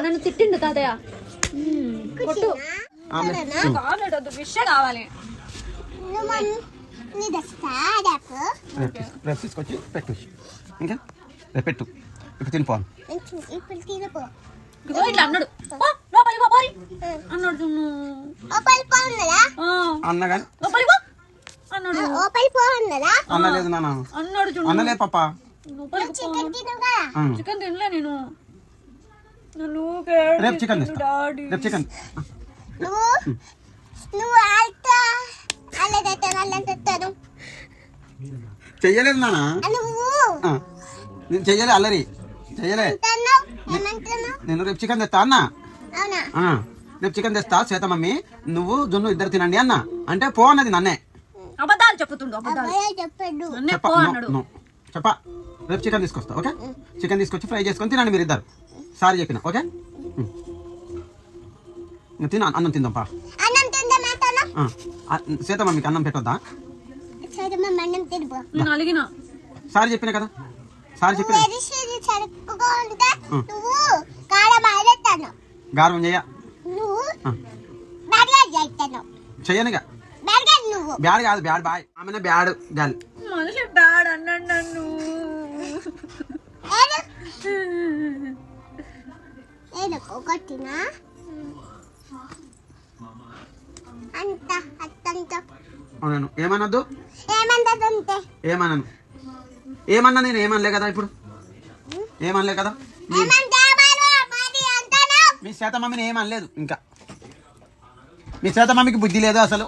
నన్ను తిట్టిండు తాతయ్య. కొట్టు కావాలి. తీసుకొచ్చి పెట్టు. ఇంకా పెట్టు. ఇప్పుడు తినిపో. ఇట్లా అన్నాడు అన్నాడు అన్నగాని అన్నాడు అన్నలేదు నాన్న అన్నాడు అన్నలే పాప. చికెన్ తినలే నేను. రేపు చికెన్ రేపు చికెన్ చెయ్యలేదు నాన్న. నేను చెయ్యలే అల్లరి చెయ్యలే. నేను రేపు చికెన్ తెస్తా అన్న. రేపు చికెన్ తెస్తా శ్వేత మమ్మీ నువ్వు జున్ను ఇద్దరు తినండి అన్న. అంటే పో అన్నది నన్నే. అబద్ధాలు చెప్పుతుండు. చెప్పా రేపు చికెన్ తీసుకొస్తా. ఓకే చికెన్ తీసుకొచ్చి ఫ్రై చేసుకొని తినండి మీరు ఇద్దరు. సారీ చెప్పిన. ఓకే తిన అన్నం తిందాంపా. శ్వేత మమ్మీకి అన్నం పెట్టొద్దా? సారీ చెప్పిన కదా. సారీ చెప్పిన. గారం చెయ్య చెయ్యనుగా. బ్యాడ్ కాదు బ్యాడ్ బాయ్. ఆమె బ్యాడ్ గర్ల్. మనిషి బ్యాడ్ అన్నాడు నన్ను. అవును ఏమనద్దు. ఏమన్నాను ఏమన్నా నేను ఏమనలే కదా. ఇప్పుడు ఏమనలే కదా. మీ శ్వేత మమ్మీని ఏమనలేదు. ఇంకా మీ శ్వేత మమ్మీకి బుద్ధి లేదు అసలు.